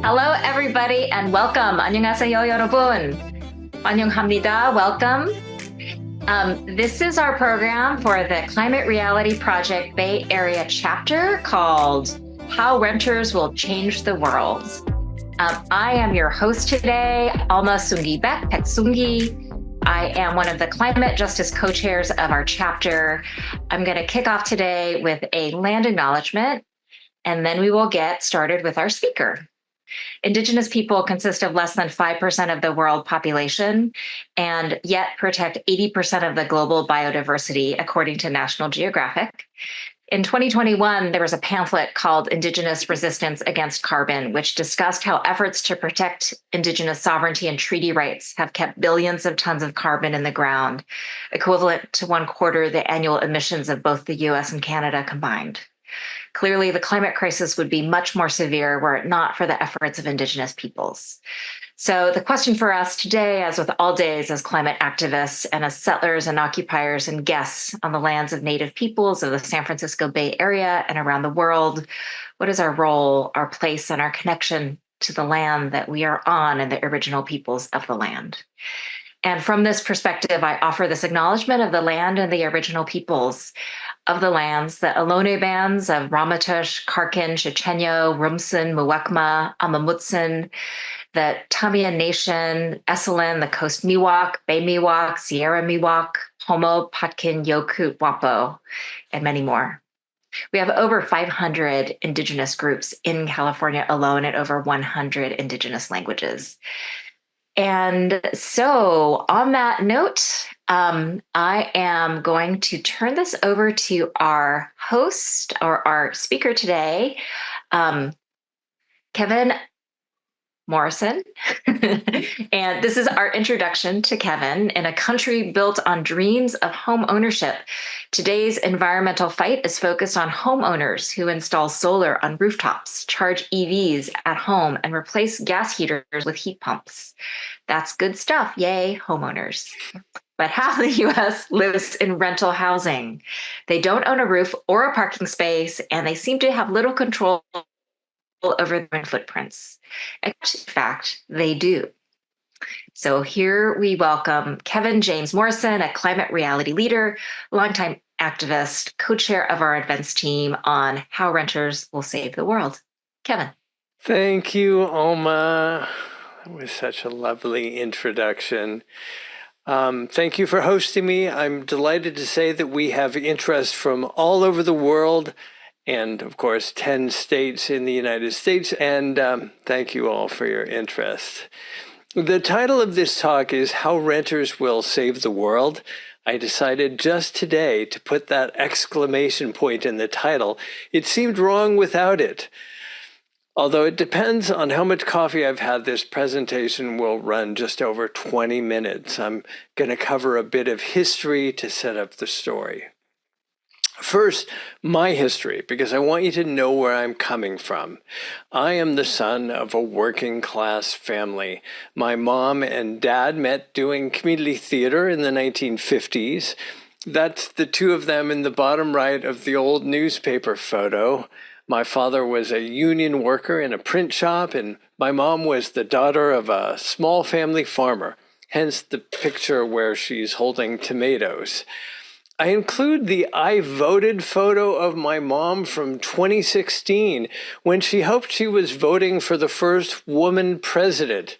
Hello, everybody, and welcome. 안녕하세요, 여러분. 환영합니다. Welcome. This is our program for the Climate Reality Project Bay Area chapter called How Renters Will Change the World. I am your host today, Alma Soongi Beck, Soongi. I am one of the climate justice co-chairs of our chapter. I'm going to kick off today with a land acknowledgement, and then we will get started with our speaker. Indigenous people consist of less than 5% of the world population, and yet protect 80% of the global biodiversity, according to National Geographic. In 2021, there was a pamphlet called Indigenous Resistance Against Carbon, which discussed how efforts to protect Indigenous sovereignty and treaty rights have kept billions of tons of carbon in the ground, equivalent to 1/4 the annual emissions of both the US and Canada combined. Clearly, the climate crisis would be much more severe were it not for the efforts of Indigenous peoples. So the question for us today, as with all days as climate activists and as settlers and occupiers and guests on the lands of Native peoples of the San Francisco Bay Area and around the world, what is our role, our place, and our connection to the land that we are on and the original peoples of the land? And from this perspective, I offer this acknowledgement of the land and the original peoples of the lands, the Ohlone bands of Ramaytush, Karkin, Chochenyo, Rumsen, Muwekma, Amamutsin, the Tamiya Nation, Esalen, the Coast Miwok, Bay Miwok, Sierra Miwok, Homo, Patkin, Yokut, Wapo, and many more. We have over 500 Indigenous groups in California alone and over 100 Indigenous languages. And so on that note, I am going to turn this over to our host or our speaker today, Kevin Morrison. And this is our introduction to Kevin. In a country built on dreams of home ownership, today's environmental fight is focused on homeowners who install solar on rooftops, charge EVs at home, and replace gas heaters with heat pumps. That's good stuff. Yay, homeowners. But half the US lives in rental housing. They don't own a roof or a parking space, and they seem to have little control over their own footprints. In fact, they do. So here we welcome Kevin James Morrison, a climate reality leader, longtime activist, co-chair of our events team on how renters will save the world. Kevin. Thank you, Alma. That was such a lovely introduction. Thank you for hosting me. I'm delighted to say that we have interest from all over the world and, of course, 10 states in the United States. And thank you all for your interest. The title of this talk is How Renters Will Save the World. I decided just today to put that exclamation point in the title. It seemed wrong without it. Although it depends on how much coffee I've had, this presentation will run just over 20 minutes. I'm going to cover a bit of history to set up the story. First, my history, because I want you to know where I'm coming from. I am the son of a working class family. My mom and dad met doing community theater in the 1950s. That's the two of them in the bottom right of the old newspaper photo. My father was a union worker in a print shop, and my mom was the daughter of a small family farmer, hence the picture where she's holding tomatoes. I include the I voted photo of my mom from 2016 when she hoped she was voting for the first woman president.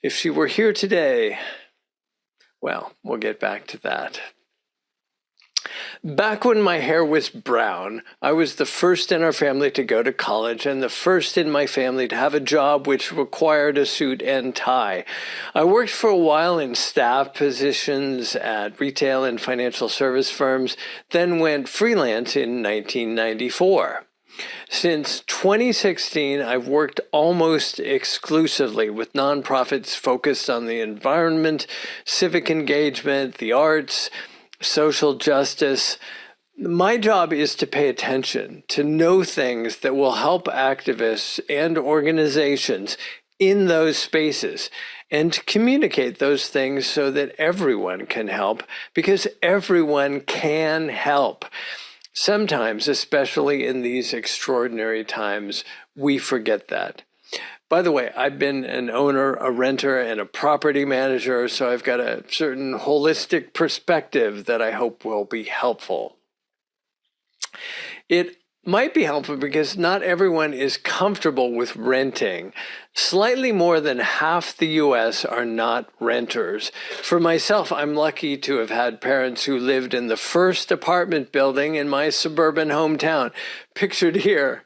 If she were here today, well, we'll get back to that. Back when my hair was brown, I was the first in our family to go to college and the first in my family to have a job which required a suit and tie. I worked for a while in staff positions at retail and financial service firms, then went freelance in 1994. Since 2016, I've worked almost exclusively with nonprofits focused on the environment, civic engagement, the arts, social justice. My job is to pay attention, to know things that will help activists and organizations in those spaces, and to communicate those things so that everyone can help, because everyone can help. Sometimes, especially in these extraordinary times, we forget that. By the way, I've been an owner, a renter, and a property manager, so I've got a certain holistic perspective that I hope will be helpful. It might be helpful because not everyone is comfortable with renting. Slightly more than half the US are not renters. For myself, I'm lucky to have had parents who lived in the first apartment building in my suburban hometown, pictured here.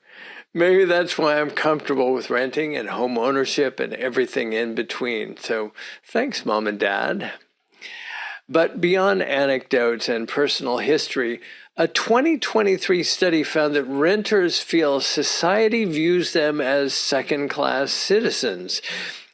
Maybe that's why I'm comfortable with renting and home ownership and everything in between. So thanks, Mom and Dad. But beyond anecdotes and personal history, a 2023 study found that renters feel society views them as second-class citizens.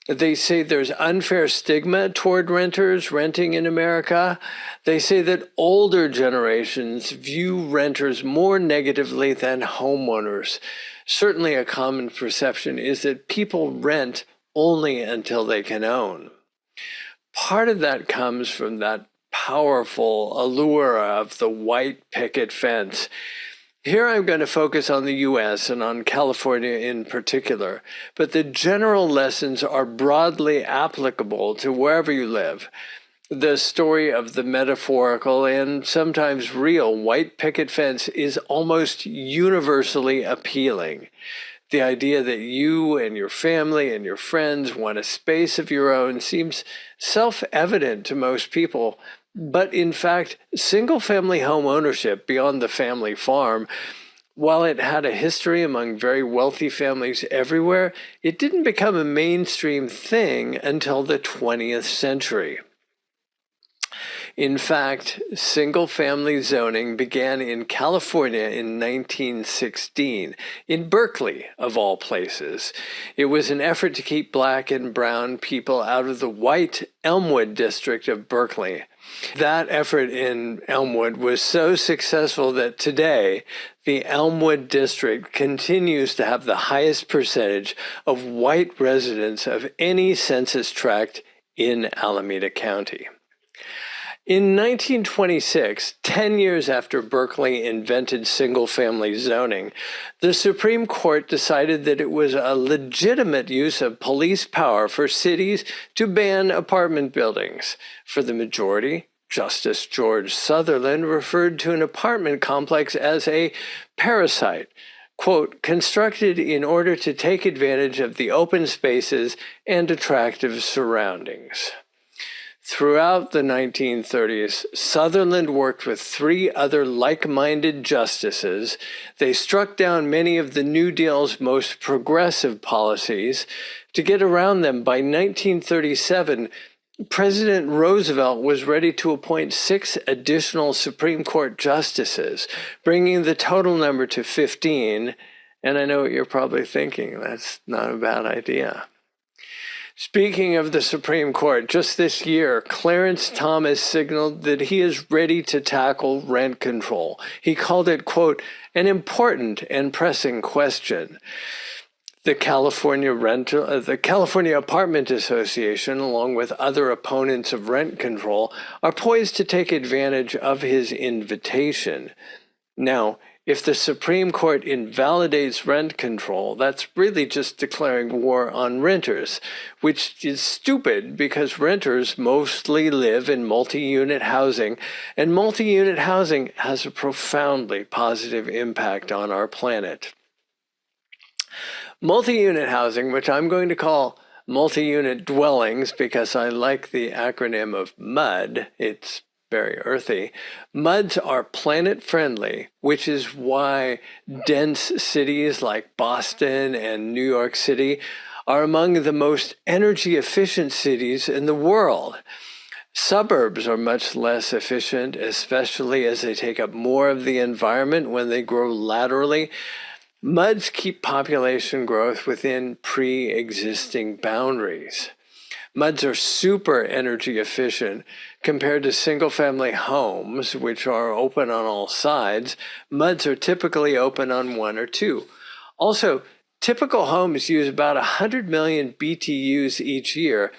They say there's unfair stigma toward renters renting in America. They say that older generations view renters more negatively than homeowners. Certainly a common perception is that people rent only until they can own. Part of that comes from that powerful allure of the white picket fence. Here I'm going to focus on the US and on California in particular, but the general lessons are broadly applicable to wherever you live. The story of the metaphorical and sometimes real white picket fence is almost universally appealing. The idea that you and your family and your friends want a space of your own seems self-evident to most people, but in fact, single-family home ownership beyond the family farm, while it had a history among very wealthy families everywhere, it didn't become a mainstream thing until the 20th century. In fact, single-family zoning began in California in 1916, in Berkeley, of all places. It was an effort to keep black and brown people out of the white Elmwood district of Berkeley. That effort in Elmwood was so successful that today, the Elmwood district continues to have the highest percentage of white residents of any census tract in Alameda County. In 1926, 10 years after Berkeley invented single-family zoning, the Supreme Court decided that it was a legitimate use of police power for cities to ban apartment buildings. For the majority, Justice George Sutherland referred to an apartment complex as a parasite, quote, constructed in order to take advantage of the open spaces and attractive surroundings. Throughout the 1930s, Sutherland worked with 3 other like-minded justices. They struck down many of the New Deal's most progressive policies. To get around them, by 1937, President Roosevelt was ready to appoint 6 additional Supreme Court justices, bringing the total number to 15. And I know what you're probably thinking, that's not a bad idea. Speaking of the Supreme Court, just this year, Clarence Thomas signaled that he is ready to tackle rent control. He called it, quote, an important and pressing question. The California Apartment Association, along with other opponents of rent control, are poised to take advantage of his invitation. Now, if the Supreme Court invalidates rent control, that's really just declaring war on renters, which is stupid because renters mostly live in multi-unit housing, and multi-unit housing has a profoundly positive impact on our planet. Multi-unit housing, which I'm going to call multi-unit dwellings because I like the acronym of MUD, it's very earthy. MUDs are planet-friendly, which is why dense cities like Boston and New York City are among the most energy-efficient cities in the world. Suburbs are much less efficient, especially as they take up more of the environment when they grow laterally. MUDs keep population growth within pre-existing boundaries. MUDs are super energy efficient compared to single-family homes, which are open on all sides. MUDs are typically open on 1 or 2. Also, typical homes use about 100 million BTUs each year.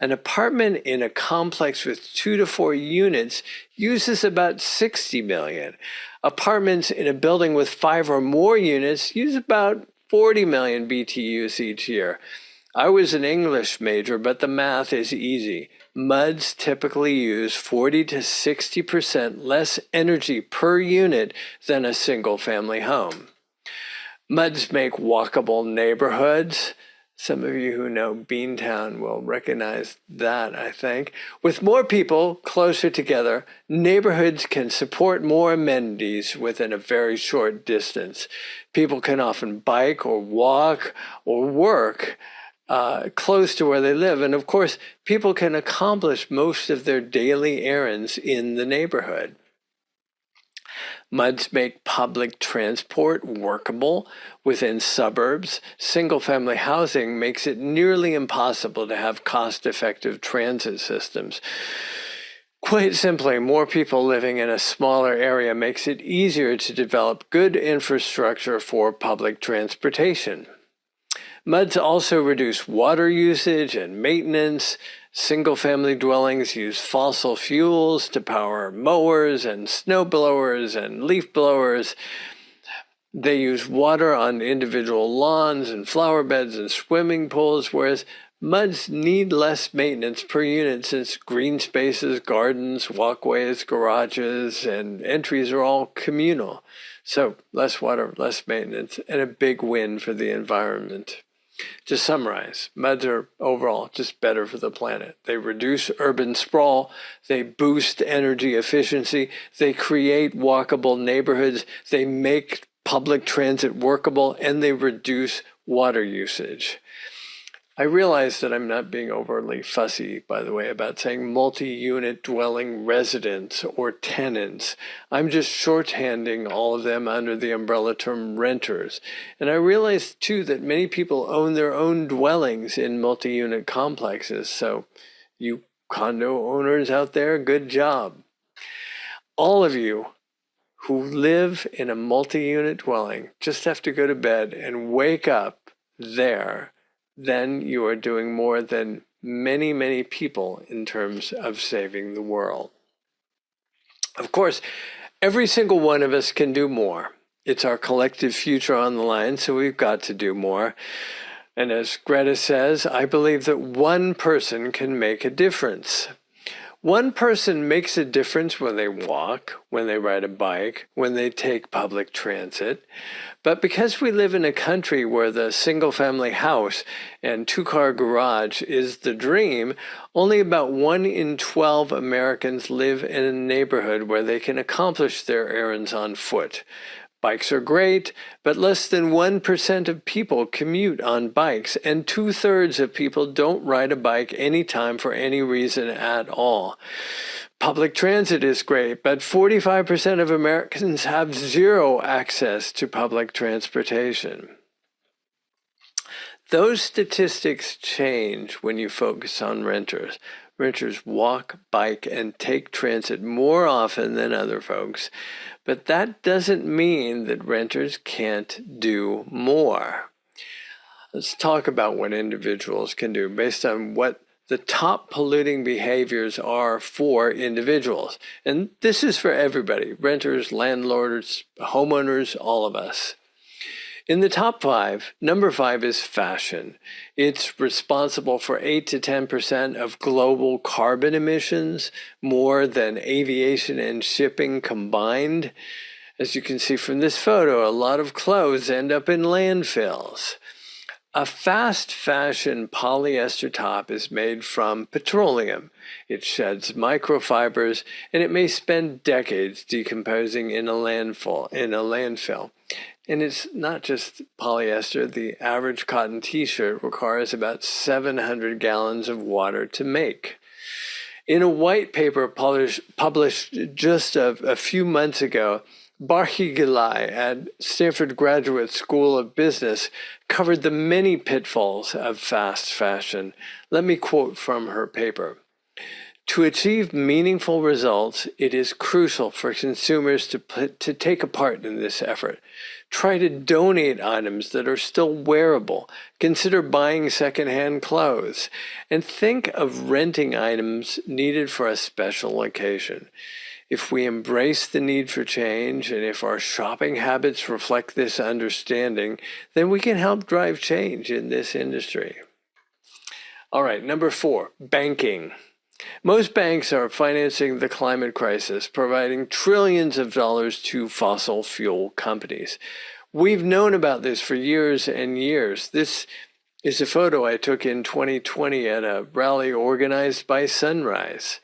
An apartment in a complex with 2 to 4 units uses about 60 million. Apartments in a building with 5 or more units use about 40 million BTUs each year. I was an English major, but the math is easy. MUDs typically use 40 to 60% less energy per unit than a single-family home. MUDs make walkable neighborhoods. Some of you who know Beantown will recognize that, I think. With more people closer together, neighborhoods can support more amenities within a very short distance. People can often bike or walk or work close to where they live. And of course, people can accomplish most of their daily errands in the neighborhood. MUDs make public transport workable within suburbs. Single-family housing makes it nearly impossible to have cost-effective transit systems. Quite simply, more people living in a smaller area makes it easier to develop good infrastructure for public transportation. MUDs also reduce water usage and maintenance. Single-family dwellings use fossil fuels to power mowers and snow blowers and leaf blowers. They use water on individual lawns and flower beds and swimming pools, whereas MUDs need less maintenance per unit since green spaces, gardens, walkways, garages, and entries are all communal. So less water, less maintenance, and a big win for the environment. To summarize, MUDs are overall just better for the planet. They reduce urban sprawl, they boost energy efficiency, they create walkable neighborhoods, they make public transit workable, and they reduce water usage. I realize that I'm not being overly fussy, by the way, about saying multi-unit dwelling residents or tenants. I'm just shorthanding all of them under the umbrella term renters. And I realize, too, that many people own their own dwellings in multi-unit complexes. So you condo owners out there, good job. All of you who live in a multi-unit dwelling just have to go to bed and wake up there. Then you are doing more than many, many people in terms of saving the world. Of course, every single one of us can do more. It's our collective future on the line, so we've got to do more. And as Greta says, I believe that one person can make a difference. One person makes a difference when they walk, when they ride a bike, when they take public transit. But because we live in a country where the single-family house and two-car garage is the dream, only about 1 in 12 Americans live in a neighborhood where they can accomplish their errands on foot. Bikes are great, but less than 1% of people commute on bikes, and 2/3 of people don't ride a bike anytime for any reason at all. Public transit is great, but 45% of Americans have zero access to public transportation. Those statistics change when you focus on renters. Renters walk, bike, and take transit more often than other folks, but that doesn't mean that renters can't do more. Let's talk about what individuals can do based on what the top polluting behaviors are for individuals. And this is for everybody, renters, landlords, homeowners, all of us. In the top 5, number 5 is fashion. It's responsible for 8 to 10% of global carbon emissions, more than aviation and shipping combined. As you can see from this photo, a lot of clothes end up in landfills. A fast fashion polyester top is made from petroleum. It sheds microfibers, and it may spend decades decomposing in a landfill. And it's not just polyester. The average cotton t-shirt requires about 700 gallons of water to make. In a white paper published just a few months ago, BAAQMD at Stanford Graduate School of Business covered the many pitfalls of fast fashion. Let me quote from her paper. To achieve meaningful results, it is crucial for consumers to take a part in this effort. Try to donate items that are still wearable. Consider buying secondhand clothes. And think of renting items needed for a special occasion. If we embrace the need for change, and if our shopping habits reflect this understanding, then we can help drive change in this industry. All right, number 4, banking. Most banks are financing the climate crisis, providing trillions of dollars to fossil fuel companies. We've known about this for years and years. This is a photo I took in 2020 at a rally organized by Sunrise.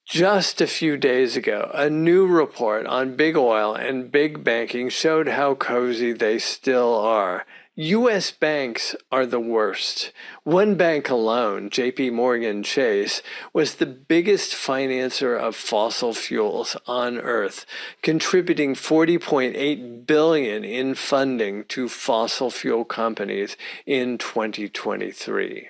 Just a few days ago, a new report on big oil and big banking showed how cozy they still are. U.S. banks are the worst. One bank alone, J.P. Morgan Chase, was the biggest financer of fossil fuels on Earth, contributing $40.8 billion in funding to fossil fuel companies in 2023.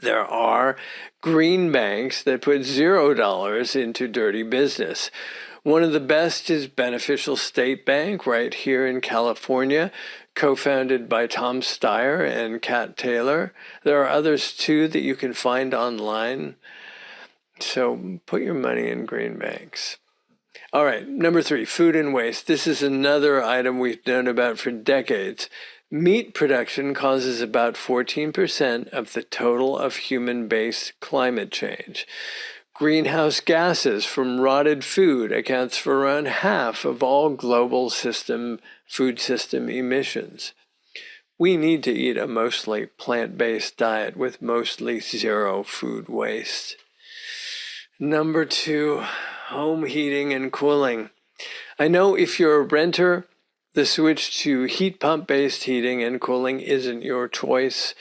There are green banks that put $0 into dirty business. One of the best is Beneficial State Bank right here in California, co-founded by Tom Steyer and Kat Taylor. There are others too that you can find online. So put your money in green banks. All right, number 3, food and waste. This is another item we've known about for decades. Meat production causes about 14% of the total of human-based climate change. Greenhouse gases from rotted food accounts for around half of all global food system emissions. We need to eat a mostly plant-based diet with mostly zero food waste. Number 2, home heating and cooling. I know if you're a renter, the switch to heat pump-based heating and cooling isn't your choice.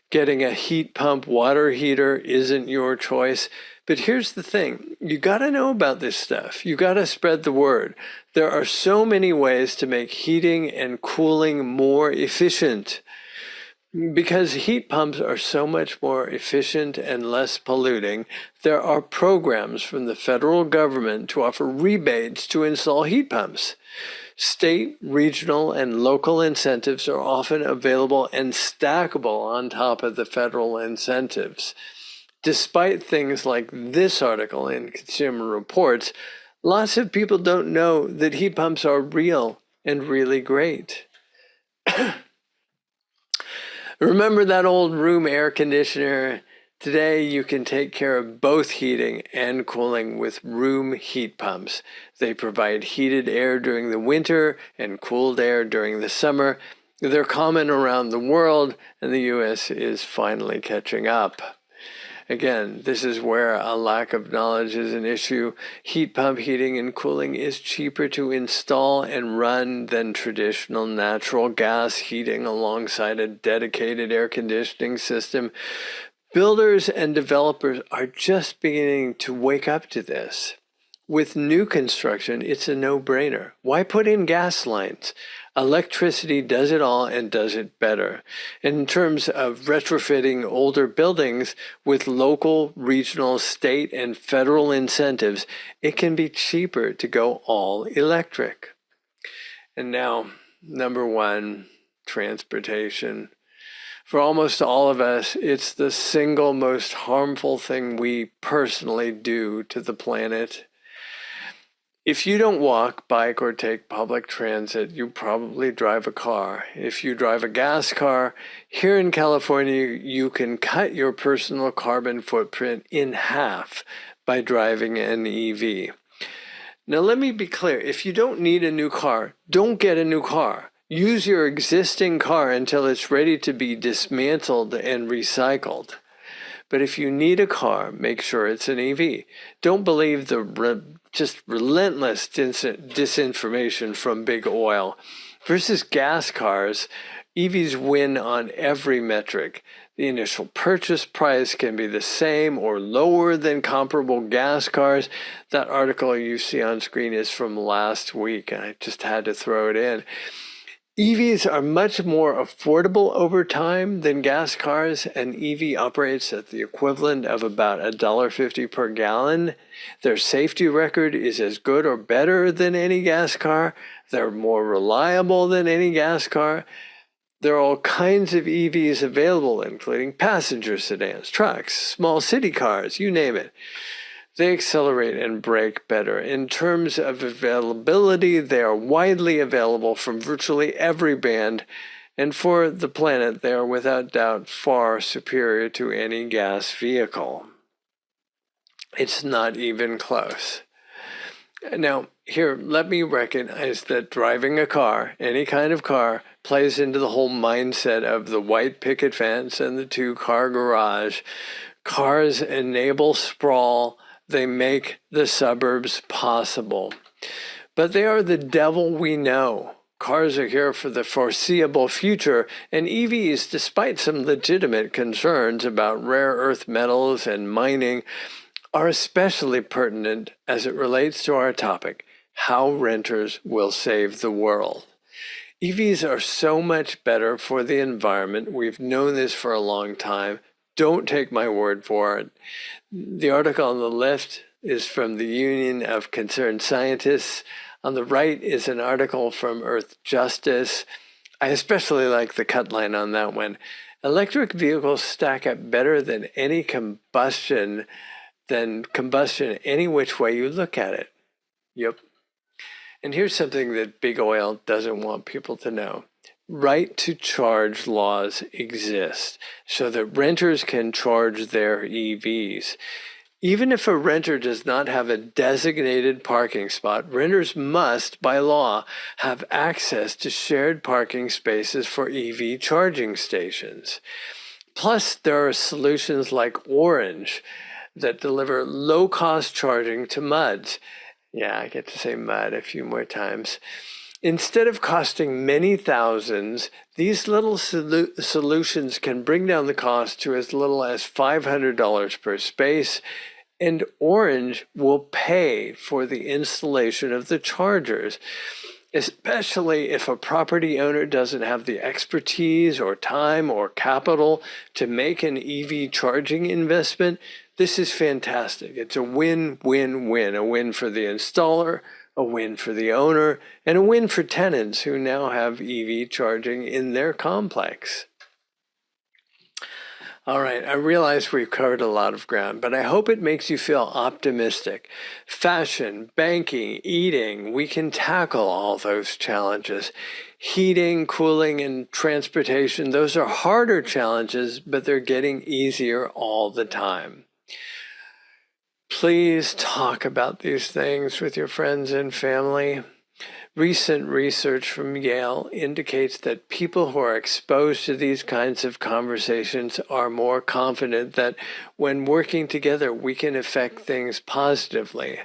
Getting a heat pump water heater isn't your choice. But here's the thing, you gotta know about this stuff. You gotta spread the word. There are so many ways to make heating and cooling more efficient. Because heat pumps are so much more efficient and less polluting, there are programs from the federal government to offer rebates to install heat pumps. State, regional, and local incentives are often available and stackable on top of the federal incentives. Despite things like this article in Consumer Reports, lots of people don't know that heat pumps are real and really great. Remember that old room air conditioner? Today, you can take care of both heating and cooling with room heat pumps. They provide heated air during the winter and cooled air during the summer. They're common around the world, and the U.S. is finally catching up. Again, this is where a lack of knowledge is an issue. Heat pump heating and cooling is cheaper to install and run than traditional natural gas heating alongside a dedicated air conditioning system. Builders and developers are just beginning to wake up to this. With new construction, it's a no-brainer. Why put in gas lines? Electricity does it all and does it better. In terms of retrofitting older buildings with local, regional, state, and federal incentives, it can be cheaper to go all electric. And now, number 1, transportation. For almost all of us, it's the single most harmful thing we personally do to the planet. If you don't walk, bike, or take public transit, you probably drive a car. If you drive a gas car, here in California, you can cut your personal carbon footprint in half by driving an EV. Now, let me be clear. If you don't need a new car, don't get a new car. Use your existing car until it's ready to be dismantled and recycled. But if you need a car, make sure it's an EV. Don't believe the just relentless disinformation from big oil. Versus gas cars, EVs win on every metric. The initial purchase price can be the same or lower than comparable gas cars. That article you see on screen is from last week, and I just had to throw it in. EVs are much more affordable over time than gas cars. An EV operates at the equivalent of about $1.50 per gallon. Their safety record is as good or better than any gas car. They're more reliable than any gas car. There are all kinds of EVs available, including passenger sedans, trucks, small city cars, you name it. They accelerate and brake better. In terms of availability, they are widely available from virtually every brand, And for the planet, they are without doubt far superior to any gas vehicle. It's not even close. Now, here, let me recognize that driving a car, any kind of car, plays into the whole mindset of the white picket fence and the two-car garage. Cars enable sprawl. They make the suburbs possible. But they are the devil we know. Cars are here for the foreseeable future, and EVs, despite some legitimate concerns about rare earth metals and mining, are especially pertinent as it relates to our topic, how renters will save the world. EVs are so much better for the environment. We've known this for a long time. Don't take my word for it. The article on the left is from the Union of Concerned Scientists. On the right is an article from Earth Justice. I especially like the cut line on that one. Electric vehicles stack up better than combustion any which way you look at it. Yep. And here's something that Big Oil doesn't want people to know. Right to charge laws exist so that renters can charge their EVs. Even if a renter does not have a designated parking spot, renters must, by law, have access to shared parking spaces for EV charging stations. Plus, there are solutions like Orange that deliver low-cost charging to MUDs. Yeah, I get to say MUD a few more times. Instead of costing many thousands, these little solutions can bring down the cost to as little as $500 per space, and Orange will pay for the installation of the chargers. Especially if a property owner doesn't have the expertise or time or capital to make an EV charging investment, this is fantastic. It's a win-win-win, a win for the installer, a win for the owner, and a win for tenants who now have EV charging in their complex. All right, I realize we've covered a lot of ground, but I hope it makes you feel optimistic. Fashion, banking, eating, we can tackle all those challenges. Heating, cooling, and transportation, those are harder challenges, but they're getting easier all the time. Please talk about these things with your friends and family. Recent research from Yale indicates that people who are exposed to these kinds of conversations are more confident that when working together, we can affect things positively.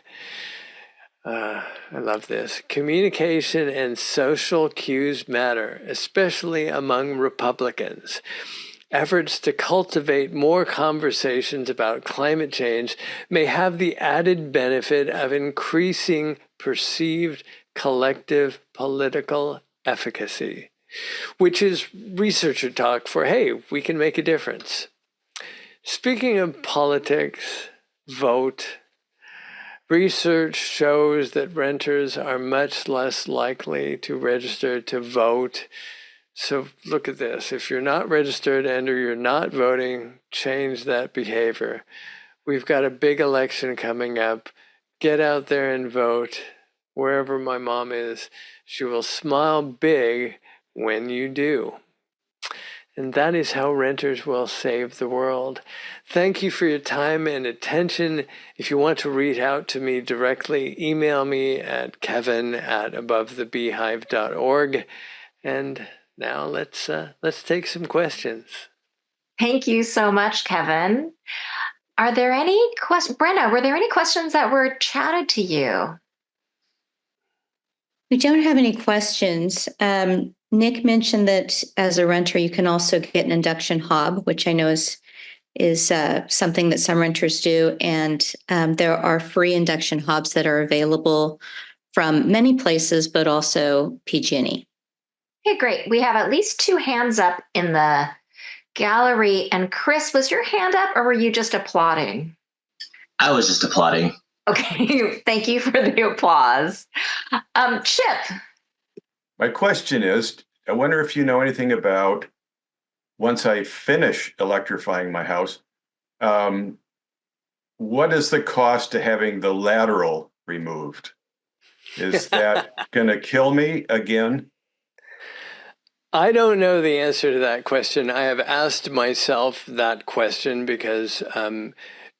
I love this. Communication and social cues matter, especially among Republicans. Efforts to cultivate more conversations about climate change may have the added benefit of increasing perceived collective political efficacy, which is researcher talk for, hey, we can make a difference. Speaking of politics, vote. Research shows that renters are much less likely to register to vote. So look at this. If you're not registered and or you're not voting, change that behavior. We've got a big election coming up. Get out there and vote. Wherever my mom is, she will smile big when you do. And that is how renters will save the world. Thank you for your time and attention. If you want to reach out to me directly, email me at kevin@abovethebeehive.org. And now let's take some questions. Thank you so much, Kevin. Are there any questions? Brenna, were there any questions that were chatted to you? We don't have any questions. Nick mentioned that as a renter, you can also get an induction hob, which I know is something that some renters do. And there are free induction hobs that are available from many places, but also PG&E. Okay, great. We have at least 2 hands up in the gallery. And Chris, was your hand up or were you just applauding? I was just applauding. Okay, thank you for the applause. Chip. My question is, I wonder if you know anything about, once I finish electrifying my house, what is the cost to having the lateral removed? Is that going to kill me again? I don't know the answer to that question. I have asked myself that question because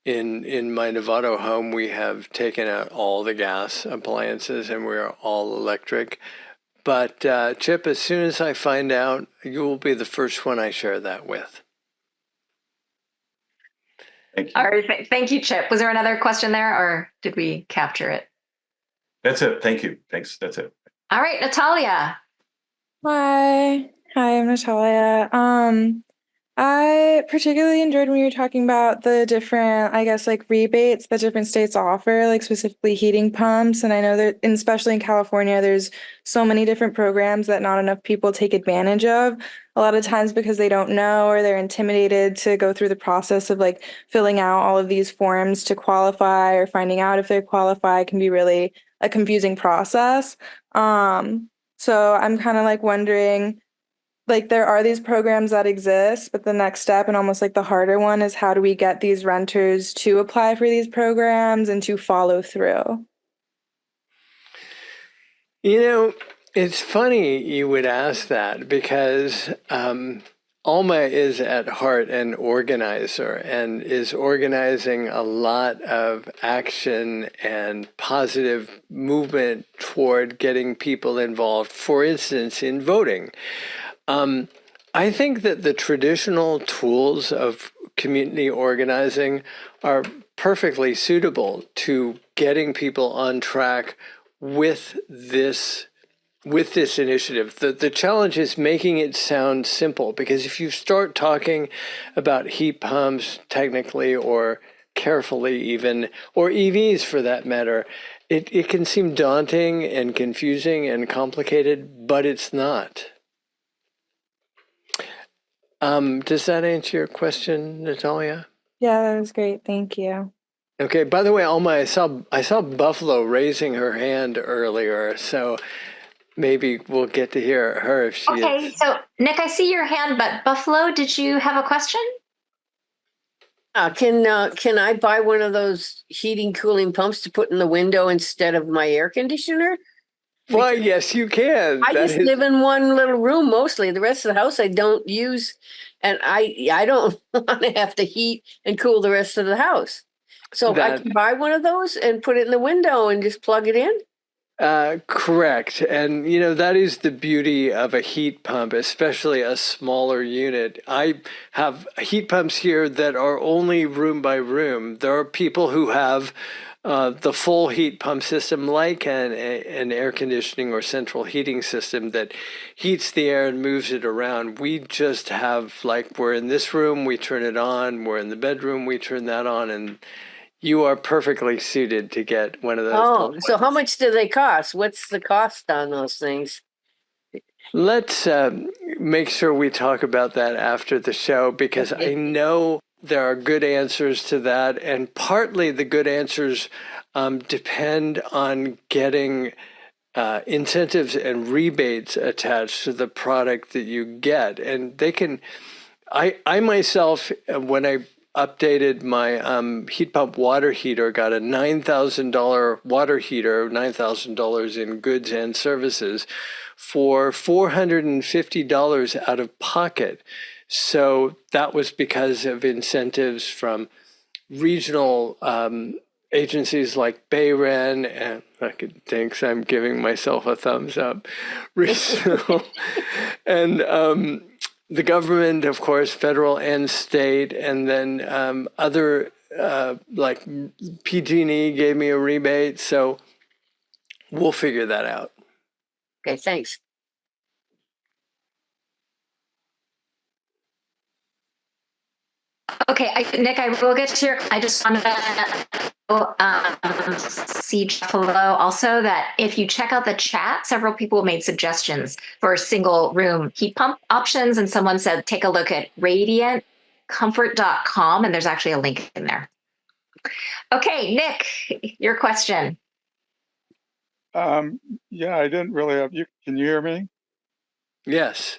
in my Novato home, we have taken out all the gas appliances and we're all electric. But Chip, as soon as I find out, you will be the first one I share that with. Thank you. All right. Thank you, Chip. Was there another question there, or did we capture it? That's it. Thank you. Thanks. That's it. All right, Natalia. Hi, I'm Natalia. I particularly enjoyed when you were talking about the different, I guess, like rebates that different states offer, like specifically heating pumps. And I know that, and especially in California, there's so many different programs that not enough people take advantage of. A lot of times because they don't know or they're intimidated to go through the process of like filling out all of these forms to qualify or finding out if they qualify can be really a confusing process. So I'm kind of like wondering, like there are these programs that exist, but the next step and almost like the harder one is how do we get these renters to apply for these programs and to follow through? You know, it's funny you would ask that because Alma is at heart an organizer and is organizing a lot of action and positive movement toward getting people involved, for instance, in voting. I think that the traditional tools of community organizing are perfectly suitable to getting people on track with this initiative. The challenge is making it sound simple, because if you start talking about heat pumps technically or carefully even, or EVs for that matter, it can seem daunting and confusing and complicated, but it's not. Does that answer your question, Natalia? Yeah, that was great. Thank you. Okay. By the way, Alma, I saw Buffalo raising her hand earlier, so maybe we'll get to hear her if she Okay, is. so Nick, I see your hand, but Buffalo, did you have a question? Can I buy one of those heating cooling pumps to put in the window instead of my air conditioner? Well, yes, you can. I just live in one little room mostly. The rest of the house I don't use, and I don't want to have to heat and cool the rest of the house. So I can buy one of those and put it in the window and just plug it in. Correct. And, you know, that is the beauty of a heat pump, especially a smaller unit. I have heat pumps here that are only room by room. There are people who have the full heat pump system, like an air conditioning or central heating system that heats the air and moves it around. We just have, like, we're in this room, we turn it on. We're in the bedroom, we turn that on. And you are perfectly suited to get one of those. Oh, so how much do they cost? What's the cost on those things? Let's make sure we talk about that after the show, because I know there are good answers to that. And partly the good answers depend on getting incentives and rebates attached to the product that you get. And they can, I myself, when I updated my heat pump water heater, got a $9,000 water heater, $9,000 in goods and services for $450 out of pocket. So that was because of incentives from regional agencies like BAAQMD, and thanks, I'm giving myself a thumbs up. Regional, and the government, of course, federal and state, and then other, like PG&E gave me a rebate. So we'll figure that out. Okay, thanks. Okay, Nick, I will get to your. I just wanted to see below also that if you check out the chat, several people made suggestions for single room heat pump options, and someone said take a look at radiantcomfort.com, and there's actually a link in there. Okay, Nick, your question. Yeah, I didn't really have you. Can you hear me? Yes.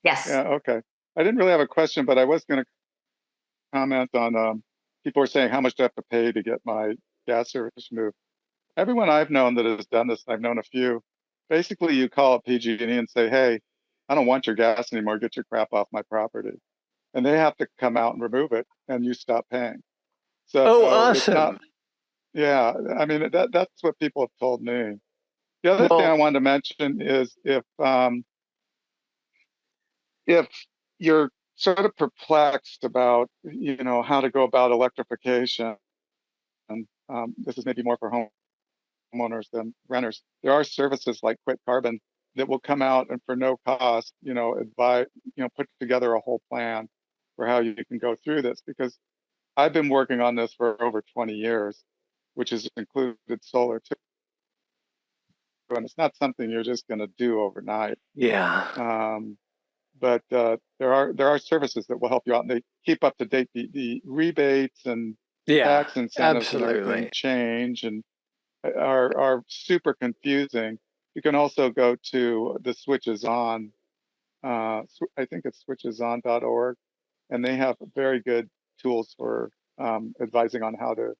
Yes. Yeah, okay. I didn't really have a question, but I was going to comment on people are saying how much do I have to pay to get my gas service moved. Everyone I've known that has done this, I've known a few, basically you call up PG&E and say, hey, I don't want your gas anymore. Get your crap off my property. And they have to come out and remove it, and you stop paying. So Oh, it's not, awesome. yeah, I mean, that's what people have told me. The other thing I Well, wanted to mention is if you're sort of perplexed about, how to go about electrification, and this is maybe more for homeowners than renters, there are services like Quit Carbon that will come out and for no cost, advise, put together a whole plan for how you can go through this. Because I've been working on this for over 20 years, which has included solar too. And it's not something you're just going to do overnight. yeah. But there are services that will help you out, and they keep up to date. The rebates and Yeah, tax incentives and everything absolutely. change and are super confusing. You can also go to the Switches On. I think it's switcheson.org, and they have very good tools for advising on how to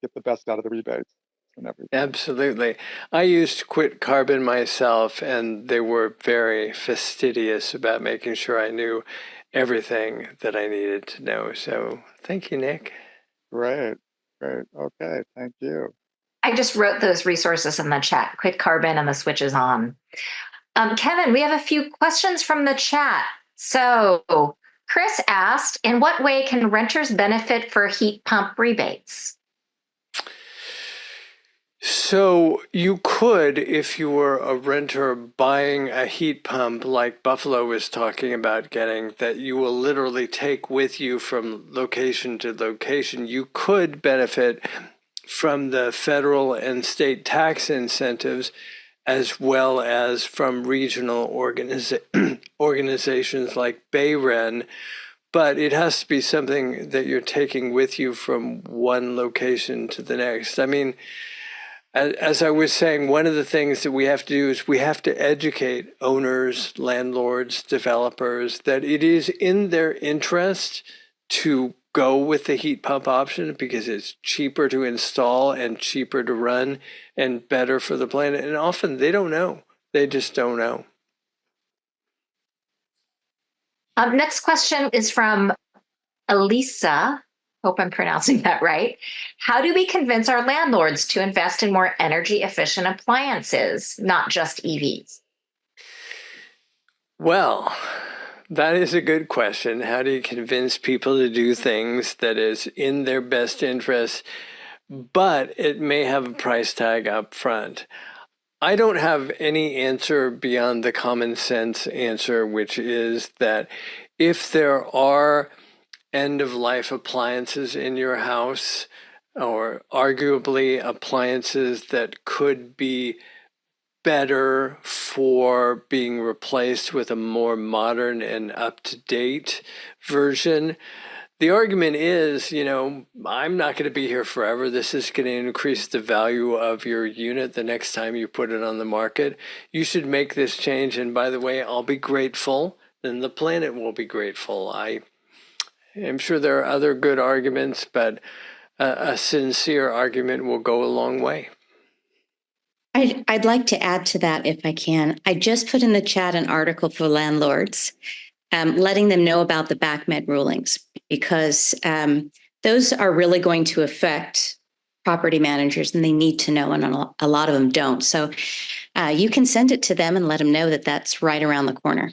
get the best out of the rebates and everything. Absolutely. I used to Quit Carbon myself, and they were very fastidious about making sure I knew everything that I needed to know. So thank you, Nick. Great. Okay, thank you. I just wrote those resources in the chat, Quit Carbon and the Switches On. Kevin, we have a few questions from the chat. So Chris asked, in what way can renters benefit for heat pump rebates? So you could, if you were a renter buying a heat pump like Buffalo was talking about getting, that you will literally take with you from location to location, you could benefit from the federal and state tax incentives, as well as from regional organizations like BAAQMD. But it has to be something that you're taking with you from one location to the next. I mean, as I was saying, one of the things that we have to do is we have to educate owners, landlords, developers that it is in their interest to go with the heat pump option because it's cheaper to install and cheaper to run and better for the planet. And often they don't know. They just don't know. Next question is from Elisa. Hope I'm pronouncing that right. How do we convince our landlords to invest in more energy efficient appliances, not just EVs? Well, that is a good question. How do you convince people to do things that is in their best interest, but it may have a price tag up front? I don't have any answer beyond the common sense answer, which is that if there are end-of-life appliances in your house, or arguably appliances that could be better for being replaced with a more modern and up-to-date version, the argument is, I'm not going to be here forever. This is going to increase the value of your unit the next time you put it on the market. You should make this change. And by the way, I'll be grateful. Then the planet will be grateful. I'm sure there are other good arguments, but a sincere argument will go a long way. I'd like to add to that if I can. I just put in the chat an article for landlords, letting them know about the BAAQMD rulings, because those are really going to affect property managers, and they need to know, and a lot of them don't. So you can send it to them and let them know that that's right around the corner.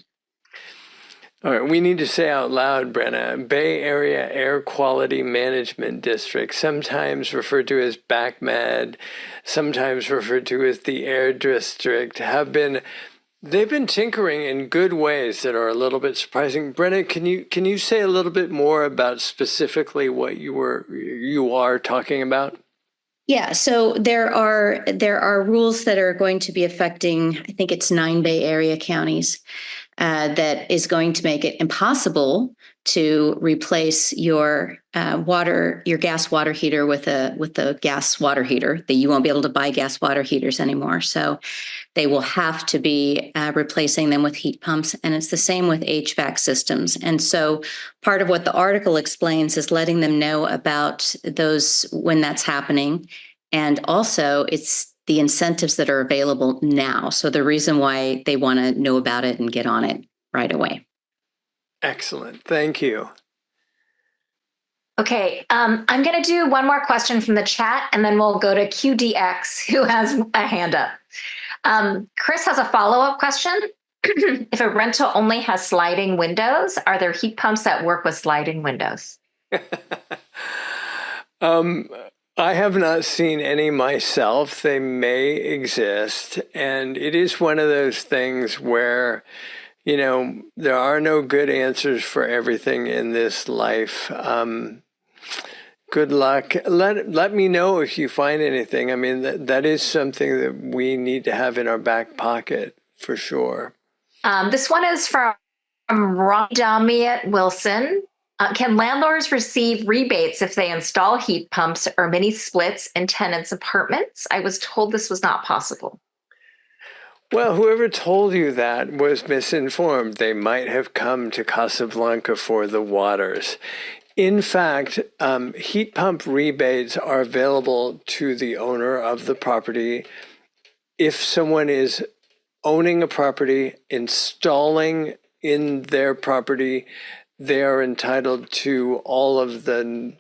All right, we need to say out loud, Brenna, Bay Area Air Quality Management District, sometimes referred to as BAAQMD, sometimes referred to as the Air District, they've been tinkering in good ways that are a little bit surprising. Brenna, can you say a little bit more about specifically what you are talking about? Yeah, so there are rules that are going to be affecting, I think it's 9 Bay Area counties, that is going to make it impossible to replace your gas water heater with a gas water heater. That you won't be able to buy gas water heaters anymore. So they will have to be replacing them with heat pumps, and it's the same with HVAC systems. And so part of what the article explains is letting them know about those when that's happening, and also it's the incentives that are available now. So the reason why they want to know about it and get on it right away. Excellent. Thank you. Okay, I'm going to do one more question from the chat, and then we'll go to QDX, who has a hand up. Chris has a follow-up question. If a rental only has sliding windows, are there heat pumps that work with sliding windows? I have not seen any myself. They may exist. And it is one of those things where, there are no good answers for everything in this life. Good luck. Let me know if you find anything. I mean, that is something that we need to have in our back pocket for sure. This one is from Rondamiet Wilson. Can landlords receive rebates if they install heat pumps or mini splits in tenants' apartments? I was told this was not possible. Well, whoever told you that was misinformed. They might have come to Casablanca for the waters. In fact, heat pump rebates are available to the owner of the property if someone is owning a property, installing in their property. They are entitled to all of the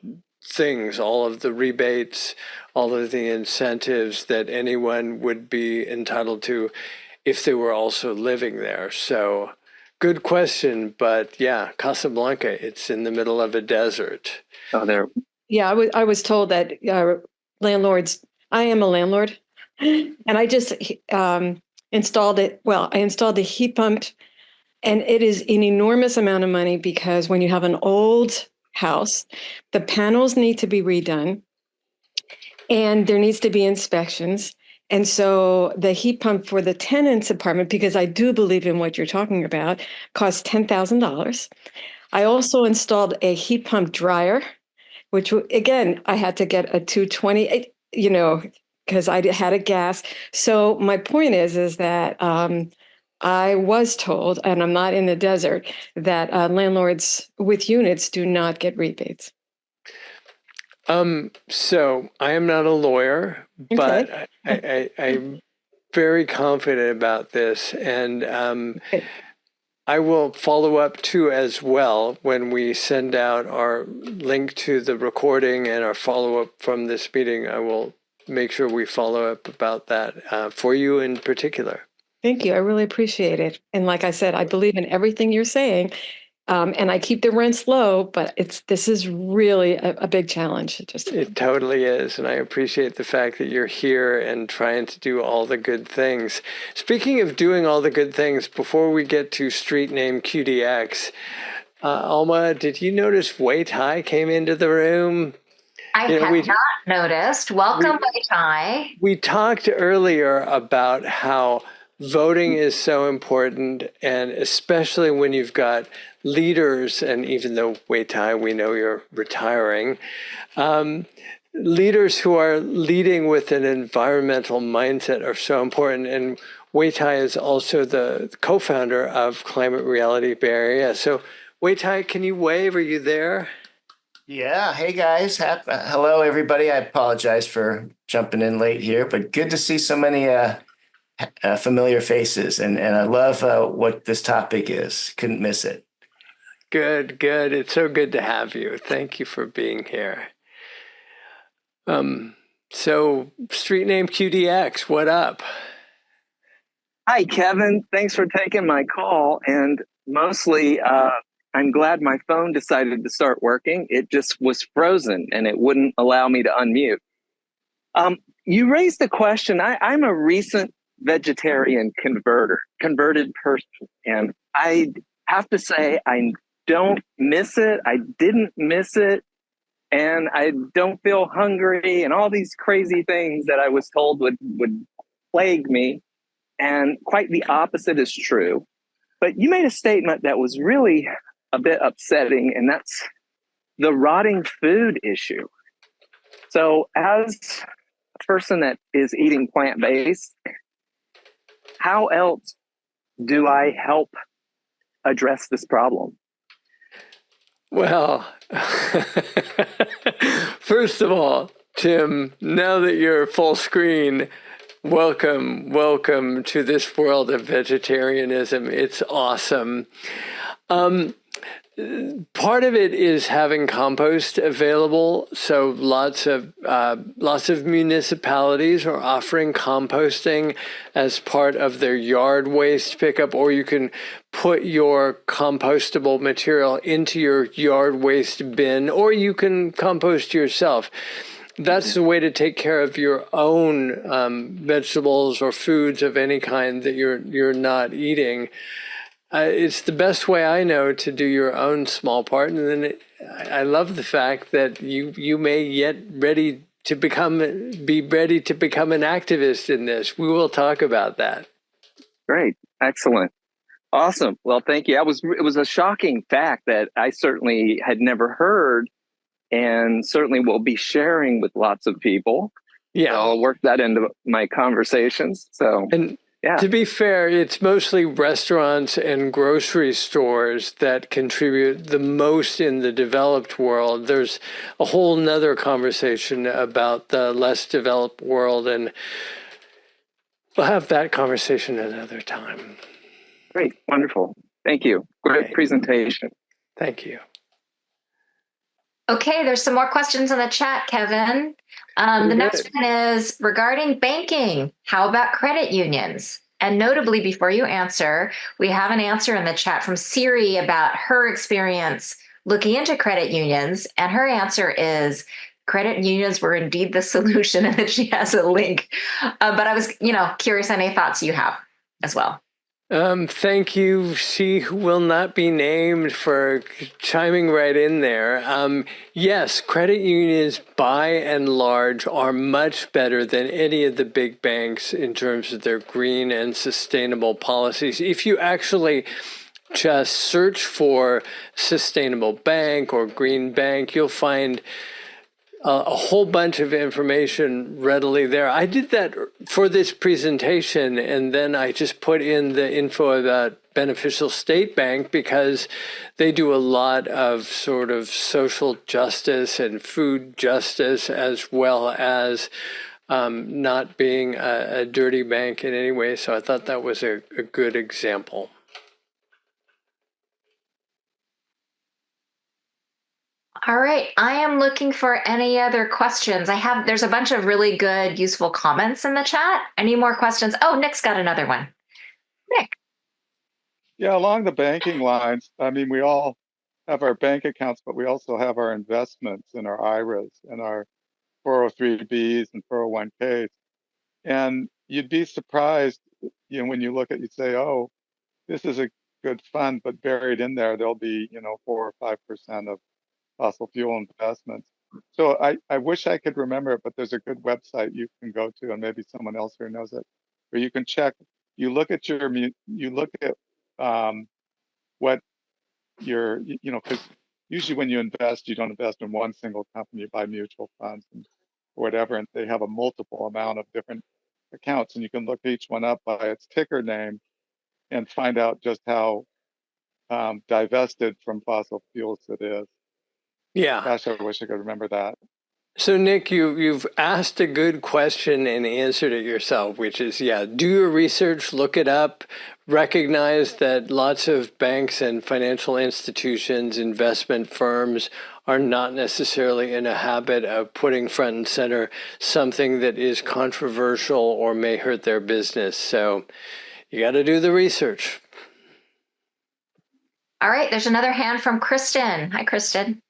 things, all of the rebates, all of the incentives that anyone would be entitled to if they were also living there. So good question, but yeah, Casablanca, it's in the middle of a desert. Oh, there. Yeah, I was told that landlords, I am a landlord, and I just installed it. Well, I installed the heat pump. And it is an enormous amount of money because when you have an old house, the panels need to be redone and there needs to be inspections. And so the heat pump for the tenant's apartment, because I do believe in what you're talking about, costs $10,000. I also installed a heat pump dryer, which again, I had to get a 220, because I had a gas. So my point is that I was told, and I'm not in the desert, that landlords with units do not get rebates. So I am not a lawyer, but I'm very confident about this. And I will follow up too as well when we send out our link to the recording and our follow-up from this meeting. I will make sure we follow up about that for you in particular. Thank you. I really appreciate it. And like I said, I believe in everything you're saying. And I keep the rents low, but this is really a big challenge. It totally is. And I appreciate the fact that you're here and trying to do all the good things. Speaking of doing all the good things, before we get to street name QDX, Alma, did you notice Wei-Tai came into the room? I have not noticed. Welcome, Wei-Tai. We talked earlier about how voting is so important, and especially when you've got leaders, and even though Wei-Tai, we know you're retiring, leaders who are leading with an environmental mindset are so important. And Wei-Tai is also the co-founder of Climate Reality Bay Area. So Wei-Tai, can you wave? Are you there? Yeah. Hey, guys. Hello, everybody. I apologize for jumping in late here, but good to see so many familiar faces. And I love what this topic is. Couldn't miss it. Good. It's so good to have you. Thank you for being here. So street name QDX, what up? Hi, Kevin. Thanks for taking my call. And mostly, I'm glad my phone decided to start working. It just was frozen and it wouldn't allow me to unmute. You raised the question. I'm a recent vegetarian converted person. And I have to say, I don't miss it. I didn't miss it. And I don't feel hungry and all these crazy things that I was told would plague me. And quite the opposite is true. But you made a statement that was really a bit upsetting, and that's the rotting food issue. So as a person that is eating plant-based, how else do I help address this problem? Well, first of all, Tim, now that you're full screen, Welcome to this world of vegetarianism. It's awesome. Part of it is having compost available. So lots of municipalities are offering composting as part of their yard waste pickup, or you can put your compostable material into your yard waste bin, or you can compost yourself. That's the way to take care of your own vegetables or foods of any kind that you're not eating. It's the best way I know to do your own small part. And then I love the fact that you may be ready to become an activist in this. We will talk about that. Great. Excellent. Awesome. Well, thank you. It was a shocking fact that I certainly had never heard, and certainly will be sharing with lots of people. Yeah. So I'll work that into my conversations. So, yeah. To be fair, it's mostly restaurants and grocery stores that contribute the most in the developed world. There's a whole nother conversation about the less developed world, and we'll have that conversation another time. Great. Wonderful. Thank you. Great presentation. Thank you. Okay, there's some more questions in the chat, Kevin. The next one is regarding banking. How about credit unions? And notably, before you answer, we have an answer in the chat from Siri about her experience looking into credit unions. And her answer is credit unions were indeed the solution, and that she has a link. But I was, curious any thoughts you have as well. Thank you. She will not be named for chiming right in there. Yes, credit unions by and large are much better than any of the big banks in terms of their green and sustainable policies. If you actually just search for sustainable bank or green bank, you'll find a whole bunch of information readily there. I did that for this presentation, and then I just put in the info about Beneficial State Bank because they do a lot of sort of social justice and food justice, as well as not being a dirty bank in any way. So I thought that was a good example. All right, I am looking for any other questions. There's a bunch of really good, useful comments in the chat. Any more questions? Oh, Nick's got another one. Nick. Yeah, along the banking lines, I mean, we all have our bank accounts, but we also have our investments and our IRAs and our 403Bs and 401Ks. And you'd be surprised, when you look at, you'd say, oh, this is a good fund, but buried in there, there'll be, 4 or 5% of fossil fuel investments. So I wish I could remember it, but there's a good website you can go to, and maybe someone else here knows it, where you can check. You look at what your, because usually when you invest, you don't invest in one single company. You buy mutual funds and whatever, and they have a multiple amount of different accounts, and you can look each one up by its ticker name and find out just how divested from fossil fuels it is. Yeah. Gosh, I wish I could remember that. So Nick, you've asked a good question and answered it yourself, which is, do your research, look it up, recognize that lots of banks and financial institutions, investment firms are not necessarily in a habit of putting front and center something that is controversial or may hurt their business. So you got to do the research. All right, there's another hand from Kristen. Hi, Kristen.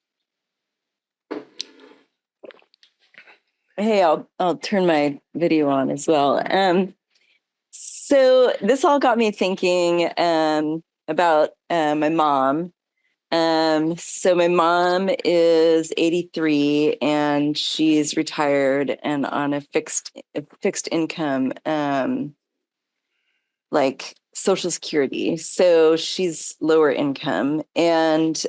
Hey, I'll turn my video on as well. So this all got me thinking about my mom. So my mom is 83 and she's retired and on a fixed income, like Social Security. So she's lower income, and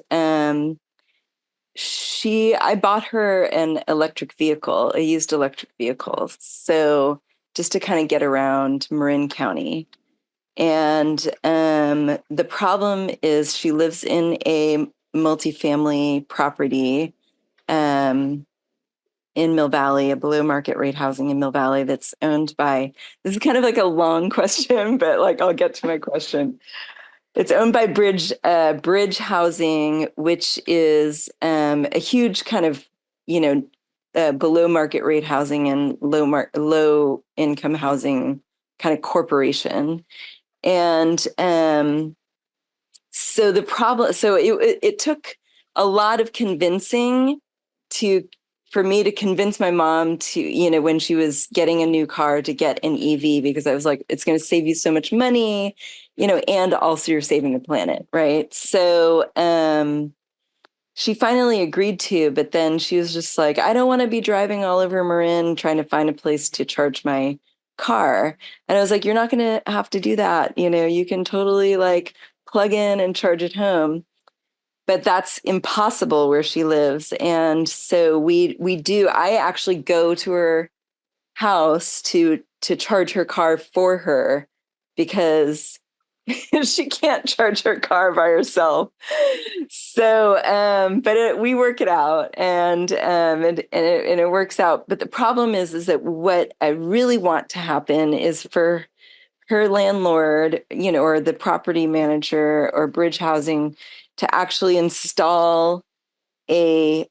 I bought her an electric vehicle, a used electric vehicle. So just to kind of get around Marin County. And the problem is she lives in a multifamily property. in Mill Valley, a below market rate housing in Mill Valley that's owned by, this is kind of like a long question, but like I'll get to my question. It's owned by Bridge Housing, which is a huge kind of, below market rate housing and low income housing kind of corporation. And so it took a lot of convincing for me to convince my mom to, when she was getting a new car, to get an EV, because I was like, it's going to save you so much money, and also you're saving the planet. Right. So, she finally agreed to, but then she was just like, I don't want to be driving all over Marin trying to find a place to charge my car. And I was like, you're not going to have to do that. You can totally like plug in and charge at home. But that's impossible where she lives. And so I actually go to her house to charge her car for her, because she can't charge her car by herself. So, but we work it out, and it works out. But the problem is that what I really want to happen is for her landlord, or the property manager or Bridge Housing, to actually install a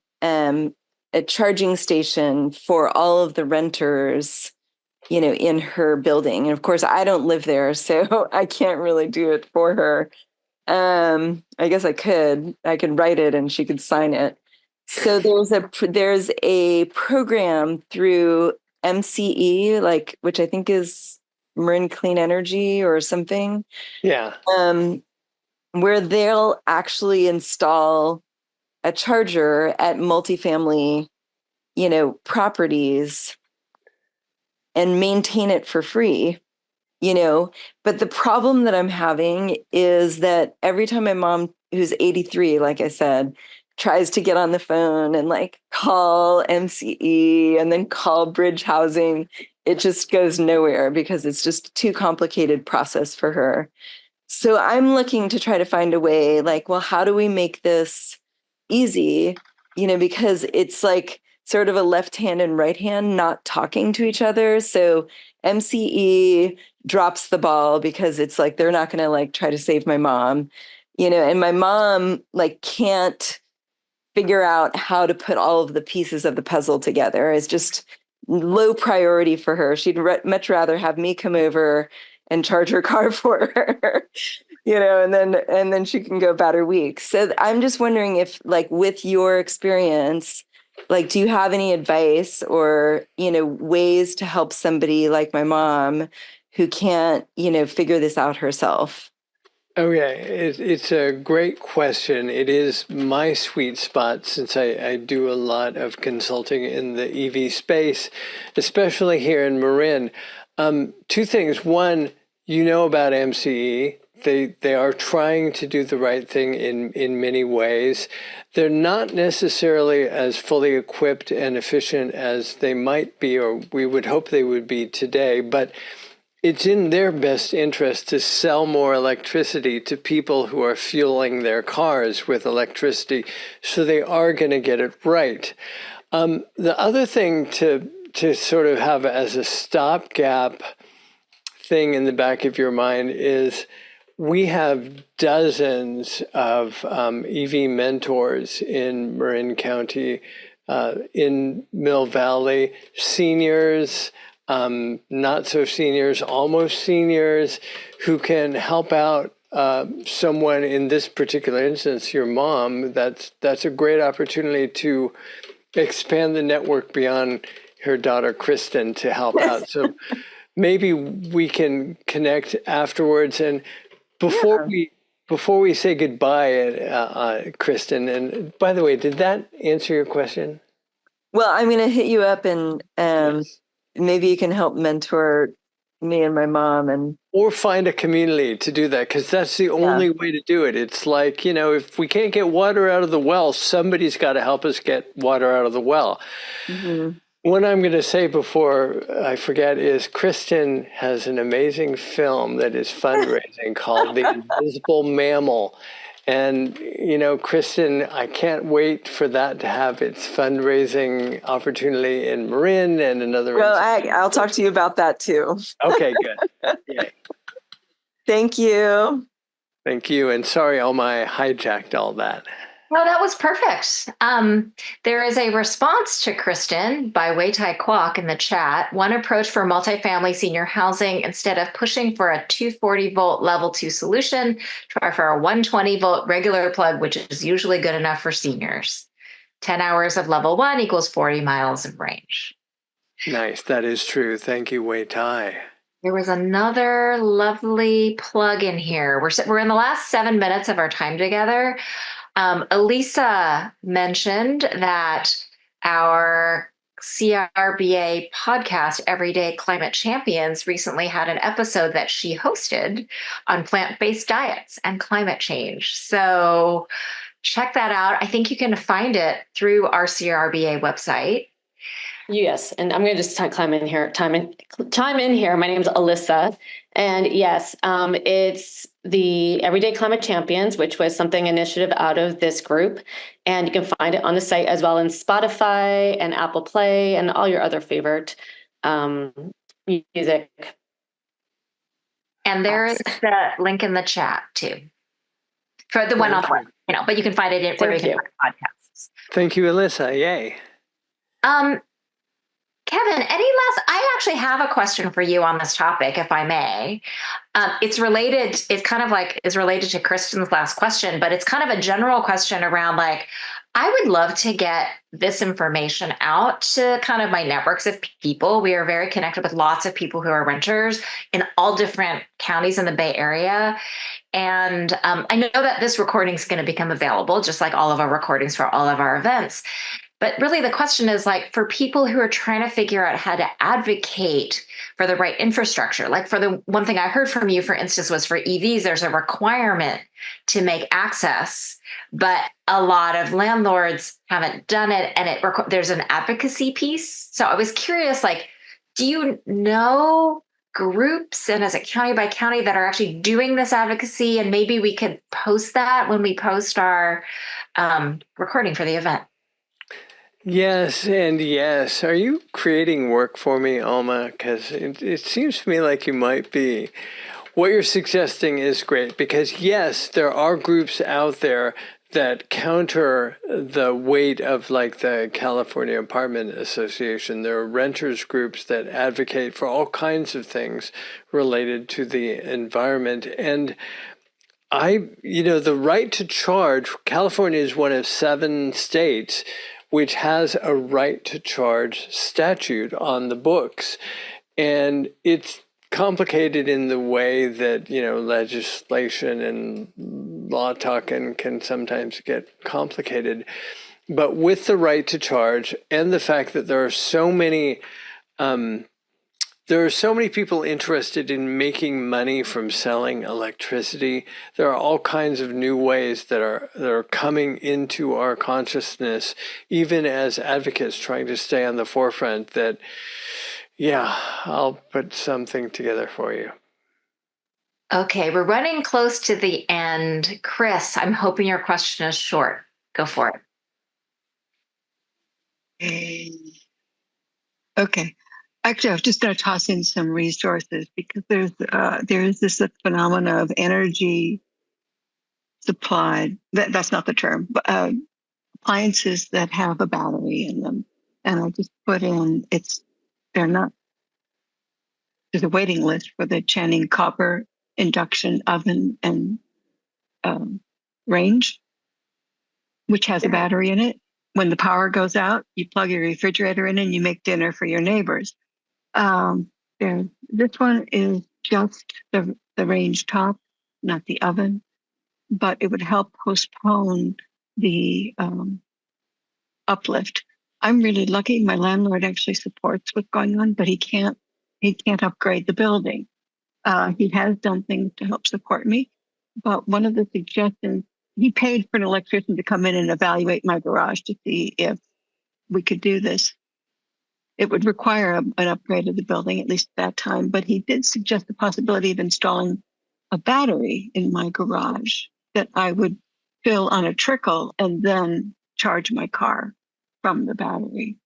charging station for all of the renters, in her building. And of course, I don't live there, so I can't really do it for her. I guess I could write it and she could sign it. So there's a program through MCE, which I think is Marin Clean Energy or something. Yeah. Where they'll actually install a charger at multifamily, properties and maintain it for free, but the problem that I'm having is that every time my mom, who's 83, like I said, tries to get on the phone and call MCE and then call Bridge Housing, it just goes nowhere because it's just a too complicated process for her. So I'm looking to try to find a way, how do we make this easy? Because it's sort of a left hand and right hand not talking to each other. So MCE drops the ball because it's they're not going to try to save my mom, and my mom can't figure out how to put all of the pieces of the puzzle together. It's just low priority for her. She'd much rather have me come over and charge her car for her, and then she can go about her week. So I'm just wondering if, with your experience, do you have any advice or, ways to help somebody like my mom who can't, figure this out herself? Okay, it's a great question. It is my sweet spot since I do a lot of consulting in the EV space, especially here in Marin. Two things. One, about MCE. They are trying to do the right thing in many ways. They're not necessarily as fully equipped and efficient as they might be, or we would hope they would be today, but it's in their best interest to sell more electricity to people who are fueling their cars with electricity, so they are going to get it right. The other thing to sort of have as a stopgap thing in the back of your mind is we have dozens of EV mentors in Marin County, in Mill Valley, seniors, not so seniors, almost seniors, who can help out someone, in this particular instance, your mom. That's a great opportunity to expand the network beyond her daughter, Kristen, to help out. So maybe we can connect afterwards. And before we say goodbye, Kristen, and by the way, did that answer your question? Well, I'm going to hit you up and Yes. Maybe you can help mentor me and my mom, or find a community to do that, because that's the only way to do it. It's if we can't get water out of the well, somebody's got to help us get water out of the well. Mm-hmm. What I'm going to say before I forget is Kristen has an amazing film that is fundraising called The Invisible Mammal. And, Kristen, I can't wait for that to have its fundraising opportunity in Marin and another. Well, I'll talk to you about that too. Okay, good. Yay. Thank you. Thank you. And sorry, Alma, I hijacked all that. No, that was perfect. There is a response to Kristen by Wei-Tai Kwok in the chat. One approach for multifamily senior housing, instead of pushing for a 240 volt level 2 solution, try for a 120 volt regular plug, which is usually good enough for seniors. 10 hours of level 1 equals 40 miles of range. Nice. That is true. Thank you, Wei-Tai. There was another lovely plug in here. We're in the last 7 minutes of our time together. Elisa mentioned that our CRBA podcast, Everyday Climate Champions, recently had an episode that she hosted on plant-based diets and climate change. So check that out. I think you can find it through our CRBA website. Yes, and I'm going to just chime in here. My name is Alyssa, and yes, it's the Everyday Climate Champions, which was something initiative out of this group, and you can find it on the site as well in Spotify and Apple Play and all your other favorite music. And there is the link in the chat too for the one on the web, but you can find it where you can find podcasts. Thank you, Alyssa. Yay. Kevin, I actually have a question for you on this topic, if I may. It's related to Kristen's last question, but it's kind of a general question around I would love to get this information out to kind of my networks of people. We are very connected with lots of people who are renters in all different counties in the Bay Area. And I know that this recording is going to become available, just like all of our recordings for all of our events. But really the question is for people who are trying to figure out how to advocate for the right infrastructure, for the one thing I heard from you, for instance, was for EVs, there's a requirement to make access, but a lot of landlords haven't done it. And there's an advocacy piece. So I was curious, do you know groups, and is it county by county, that are actually doing this advocacy? And maybe we could post that when we post our recording for the event. Yes, and yes. Are you creating work for me, Alma? Because it seems to me like you might be. What you're suggesting is great, because yes, there are groups out there that counter the weight of the California Apartment Association. There are renters groups that advocate for all kinds of things related to the environment. And the right to charge, California is one of 7 states which has a right to charge statute on the books. And it's complicated in the way that, legislation and law talking can sometimes get complicated. But with the right to charge and the fact that there are so many people interested in making money from selling electricity. There are all kinds of new ways that are coming into our consciousness, even as advocates trying to stay on the forefront, that, I'll put something together for you. Okay, we're running close to the end. Chris, I'm hoping your question is short. Go for it. Okay. Actually, I was just going to toss in some resources, because there's this phenomena of energy supplied. That's not the term, but appliances that have a battery in them. And I just put in there's a waiting list for the Channing copper induction oven and range, which has a battery in it. When the power goes out, you plug your refrigerator in and you make dinner for your neighbors. This one is just the range top, not the oven, but it would help postpone the uplift. I'm really lucky. My landlord actually supports what's going on, but he can't upgrade the building. He has done things to help support me, but one of the suggestions, he paid for an electrician to come in and evaluate my garage to see if we could do this. It would require an upgrade of the building, at least at that time, but he did suggest the possibility of installing a battery in my garage that I would fill on a trickle and then charge my car from the battery.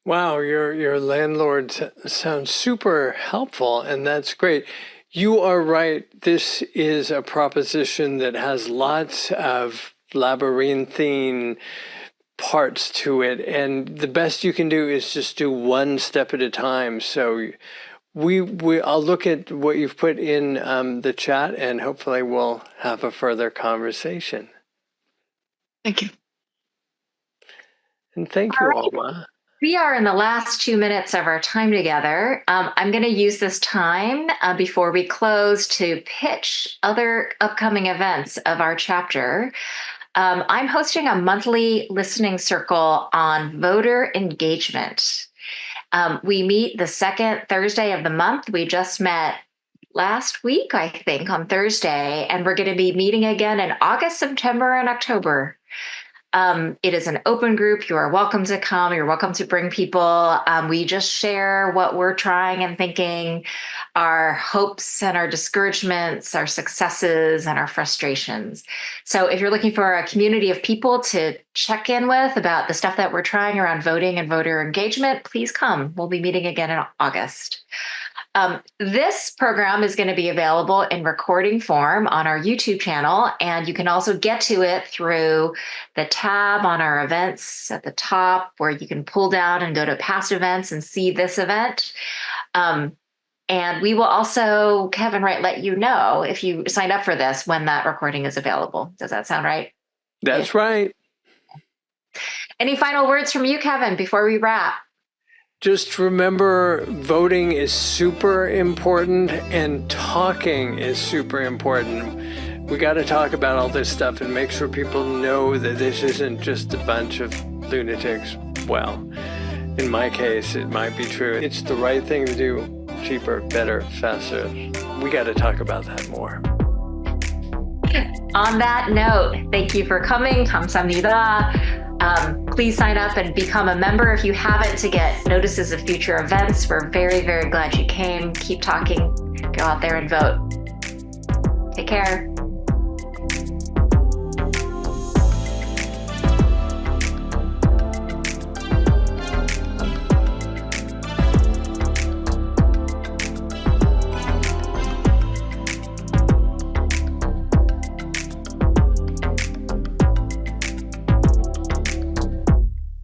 Wow, your landlord sounds super helpful, and that's great. You are right. This is a proposition that has lots of labyrinthine parts to it, and the best you can do is just do one step at a time. So I'll look at what you've put in the chat, and hopefully we'll have a further conversation. Thank you. And thank you, Alma. We are in the last 2 minutes of our time together. I'm going to use this time before we close to pitch other upcoming events of our chapter. I'm hosting a monthly listening circle on voter engagement. We meet the second Thursday of the month. We just met last week, I think, on Thursday, and we're going to be meeting again in August, September, and October. It is an open group. You are welcome to come. You're welcome to bring people. We just share what we're trying and thinking, our hopes and our discouragements, our successes and our frustrations. So if you're looking for a community of people to check in with about the stuff that we're trying around voting and voter engagement, please come. We'll be meeting again in August. This program is going to be available in recording form on our YouTube channel, and you can also get to it through the tab on our events at the top, where you can pull down and go to past events and see this event. And we will also, Kevin, right, let you know if you sign up for this when that recording is available. Does that sound right? That's right. Any final words from you, Kevin, before we wrap? Just remember, voting is super important and talking is super important. We got to talk about all this stuff and make sure people know that this isn't just a bunch of lunatics. Well, in my case, it might be true. It's the right thing to do. Cheaper, better, faster. We got to talk about that more. On that note, thank you for coming. 감사합니다. Please sign up and become a member if you haven't to get notices of future events. We're very, very glad you came. Keep talking. Go out there and vote. Take care.